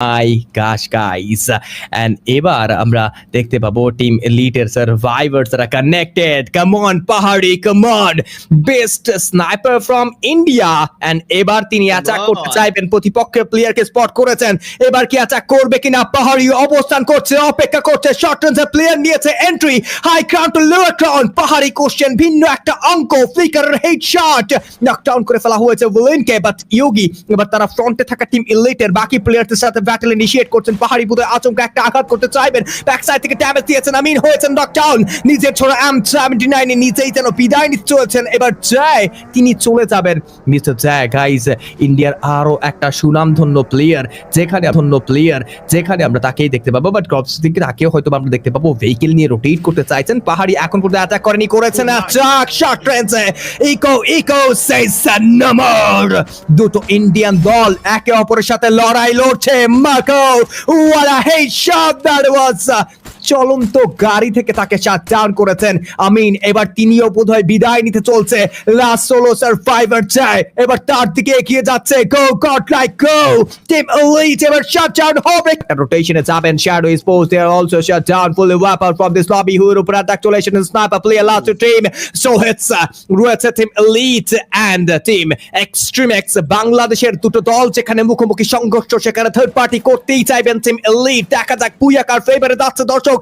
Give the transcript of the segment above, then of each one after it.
My গাশ guys and এবার আমরা দেখতে পাবো টিম এলিটের সার্ভাইভার্সরা connected. Come on Pahari, come on, best sniper from India. And এবার তিনি অ্যাটাক করতে চাইবেন, প্রতিপক্ষের প্লেয়ারকে স্পট করেছেন। এবার কি অ্যাটাক করবে কিনা? পাহাড়ি অবস্থান করছে, অপেক্ষা করছে। শর্ট রেঞ্জের প্লেয়ার নিয়েছে entry, high crown to lower crown. Pahari question ভিন্ন একটা অঙ্ক, ফ্লিকারের হেডশট নকডাউন করে ফেলা হয়েছে ভিলেনকে। বাট ইয়োগি এবার তারা ফ্রন্টে থাকা টিম এলিটের বাকি প্লেয়ারদের সাথে ব্যাটল ইনিশিয়েট করছেন। পাহাড়ি বোধহয় আচমকা একটা আঘাত করতে চাইবেন, ব্যাক সাইড থেকে ড্যামেজ দিয়েছেন। আমিন হয়েছেন নকডাউন, নিজের ছোড়া M79 এ নিজেই যেন বিদায় নিতে চলেছেন। এবার জয় তিনি চলে যাবেন। মিস্টার জয় গাইজ ইন্ডিয়ার আরো একটা সুনামধন্য প্লেয়ার, যেখানে আমরা তাকেই দেখতে পাবো। বাট ক্রপস থেকে তাকেও হয়তো আমরা দেখতে পাবো ভেহিকেল নিয়ে রোটেট করতে চাইছেন। পাহাড়ি এখন পর্যন্ত অ্যাটাক করেছেন অ্যাটাক শর্ট রেঞ্জে। ইকো সেজ নম্বর দুটো ইন্ডিয়ান দল একে অপরের সাথে লড়াই লড়ছে। Marco what a headshot that was! চলন্ত গাড়ি থেকে তাকে শাট ডাউন করেছেন আমিন। এবার তিনিও বোধহয় বিদায় নিতে চলছে। লাস্ট সোলো সার্ভাইভার চাই এবার তার দিকে এগিয়ে যাচ্ছে। Go god like go, team elite এবার শাট ডাউন হবে। রোটেশনে যাবেন, shadow is post there also shut down, fully wipe out from this lobby. হুর উপর অ্যাটাক চলে এসেছেন sniper player last team. So hits রয়েছে team elite and team Extremex. বাংলাদেশের দুটো দল যেখানে মুখোমুখি সংঘর্ষ, সেখানে থার্ড পার্টি করতেই চাইবেন টিম এলিট। দেখা যাক পুয়া কার ফেভারে যাচ্ছে। দর্শক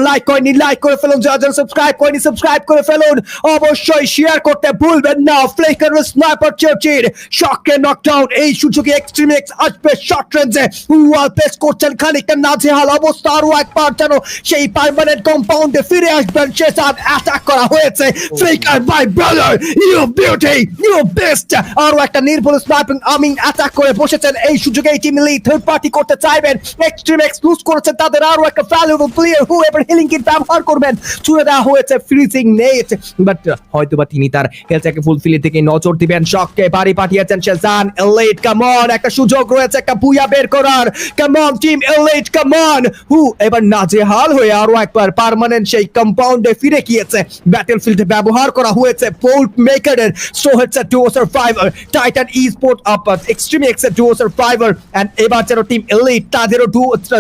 লাইক করেনি, লাইক করে ফেলুন। যারা সাবস্ক্রাইব করেনি সাবস্ক্রাইব করে ফেলুন। অবশ্যই শেয়ার করতে ভুলবেন না। ফ্লিকার স্নাইপার চার্চির শটকে নকডাউন। এই সুযোগে এক্সট্রিমেক্স আসবে শর্ট রেঞ্জে। ওয়াল পেস করছেন, খানিকটা নাজেহাল অবস্থা। আরো একবার যেন সেই পার্মানেন্ট কম্পাউন্ডে ফিরে আসবেন। শেষাদ অ্যাটাক করা হয়েছে। Flicker my brother, you beauty, you best. আরো একটা নির্ভুল স্নাইপিং আমিন অ্যাটাক করে বসেছেন। এই সুযোগে এই টিম লিড থার্ড পার্টি করতে চাইবেন। এক্সট্রিমেক্স লুজ করেছেন তাদের আরো একটা ভ্যালুয়েবল প্লেয়ার হু এবার হিলিং কিট ব্যবহার করবেন। ছুড়ে দেওয়া হয়েছে ফ্রিজিং নেট, বাট হয়তোবা তিনি তার হেলথটাকে ফুলফিল থেকে নজর দিবেন। শককে বাড়ি পাঠিয়েছেন শেজান এলিট। কাম অন, একটা সুযোগ রয়েছে একটা বুয়া বের করার। Come on team elite, come on. হু এবার নাজেহাল হয়ে আরো একবার পার্মানেন্ট সেই কম্পাউন্ডে ফিরে গিয়েছে। ব্যাটলফিল্ডে ব্যবহার করা হয়েছে বোল্ট মেকারের। সো হচ্ছে ডুও সার্ভাইভার, টাইটান ই স্পোর্ট আপ এক্সট্রিমেক্স এর ডুও সার্ভাইভার। এন্ড এবার যেন টিম এলিট তাদেরও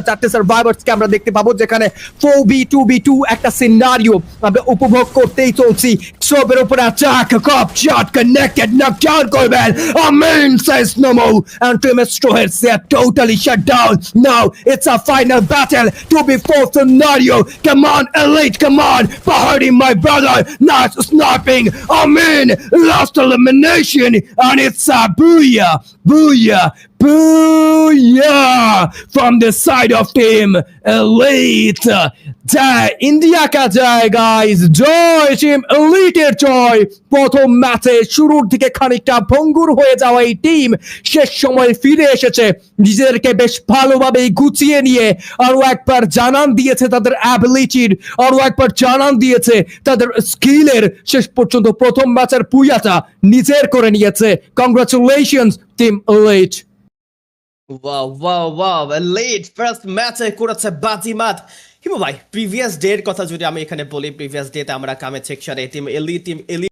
চারটে সার্ভাইভার্সকে আমরা দেখতে পাবো, যেখানে 4v2v2 একটা সিনারিও আমরা উপভোগ করতেই চলছি। সবের উপরে অ্যাটাক, কপ শট কানেক্টেড, নকডাউন করবেন। আমিন says no more and Team Strohead are totally shut down. Now it's a final battle, 2v4 scenario. Come on Elite, come on Pahadi my brother, nice sniping. Amin last elimination and it's a booyah, booyah, booyah from the side of Team Elite. জয় India কা জয় guys, জয় team এলিটের জয়। প্রথম ম্যাচে শুরুর দিকে খানিকটা ভঙ্গুর হয়ে যাওয়া এই টিম শেষ সময় ফিরে এসেছে, নিজেদেরকে বেশ ভালোভাবেই গুছিয়ে নিয়ে আরো একবার জানান দিয়েছে তাদের অ্যাবিলিটির, আরো একবার জানান দিয়েছে তাদের স্কিলের। শেষ পর্যন্ত প্রথম ম্যাচের পুয়াটা নিজের করে নিয়েছে। Congratulations team Elite. Wow let first ম্যাচে করেছে বাজিমাত। হিমু ভাই, প্রিভিয়াস ডে এর কথা যদি আমি এখানে বলি, প্রিভিয়াস ডেতে আমরা কামের সেকশনে টিম এলিট